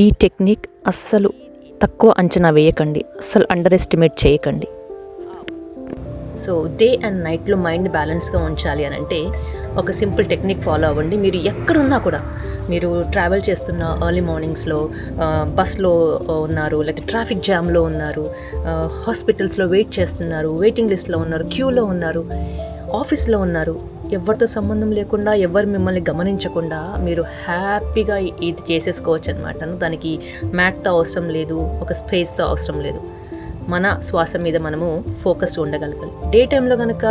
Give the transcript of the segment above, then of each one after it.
ఈ టెక్నిక్ అస్సలు తక్కువ అంచనా వేయకండి, అస్సలు అండర్ ఎస్టిమేట్ చేయకండి. సో డే అండ్ నైట్లో మైండ్ బ్యాలెన్స్గా ఉంచాలి అని అంటే ఒక సింపుల్ టెక్నిక్ ఫాలో అవ్వండి. మీరు ఎక్కడున్నా కూడా, మీరు ట్రావెల్ చేస్తున్న ఎర్లీ మార్నింగ్స్లో, బస్లో ఉన్నారు, లేకపోతే ట్రాఫిక్ జామ్లో ఉన్నారు, హాస్పిటల్స్లో వెయిట్ చేస్తున్నారు, వెయిటింగ్ లిస్ట్లో ఉన్నారు, క్యూలో ఉన్నారు, ఆఫీస్లో ఉన్నారు, ఎవరితో సంబంధం లేకుండా, ఎవరు మిమ్మల్ని గమనించకుండా మీరు హ్యాపీగా ఇది చేసేసుకోవచ్చు అనమాట. దానికి మ్యాట్తో అవసరం లేదు, ఒక స్పేస్తో అవసరం లేదు. మన శ్వాస మీద మనము ఫోకస్గా ఉండగలగాలి. డే టైంలో కనుక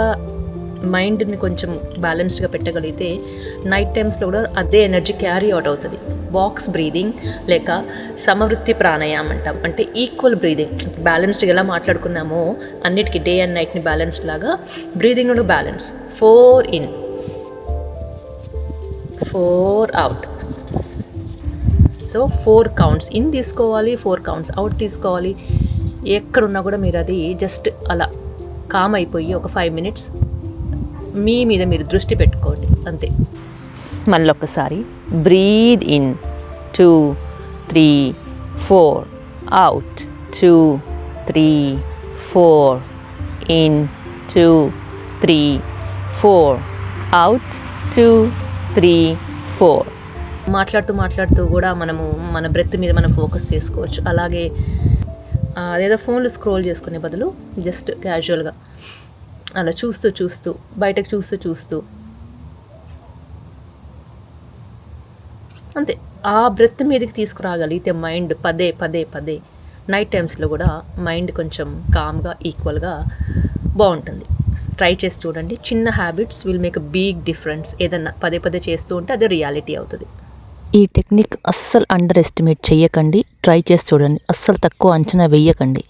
మైండ్ని కొంచెం బ్యాలెన్స్డ్గా పెట్టగలిగితే నైట్ టైమ్స్లో కూడా అదే ఎనర్జీ క్యారీ అవుట్ అవుతుంది. బాక్స్ బ్రీదింగ్ లేక సమవృత్తి ప్రాణాయామం అంటాం. అంటే ఈక్వల్ బ్రీదింగ్, బ్యాలెన్స్డ్గా ఎలా మాట్లాడుకున్నామో అన్నిటికీ డే అండ్ నైట్ని బ్యాలెన్స్డ్ లాగా బ్రీదింగ్లో balance. 4 in, 4 out. So 4 counts in తీసుకోవాలి, 4 counts అవుట్ తీసుకోవాలి. ఎక్కడున్నా కూడా మీరు అది జస్ట్ అలా కామ్ అయిపోయి ఒక 5 minutes మీ మీద మీరు దృష్టి పెట్టుకోండి, అంతే. మళ్ళొకసారి breathe in 2 3 4, out 2 3 4, in 2 3 4, out 2 3 4. మాట్లాడుతూ కూడా మనము మన బ్రెత్ మీద మనం ఫోకస్ చేసుకోవచ్చు. అలాగే అదేదో ఫోన్లు స్క్రోల్ చేసుకునే బదులు జస్ట్ క్యాజువల్గా అలా చూస్తూ బయటకు చూస్తూ అంతే. ఆ బ్రెత్ మీదకి తీసుకురాగలిగితే మైండ్ పదే నైట్ టైమ్స్లో కూడా మైండ్ కొంచెం కామ్గా ఈక్వల్గా బాగుంటుంది. ట్రై చేసి చూడండి. చిన్న habits will make a big difference. ఏదన్నా పదే చేస్తూ ఉంటే అది రియాలిటీ అవుతుంది. ఈ టెక్నిక్ అస్సలు అండర్ ఎస్టిమేట్ చేయకండి. ట్రై చేసి చూడండి, అస్సలు తక్కువ అంచనా వేయకండి.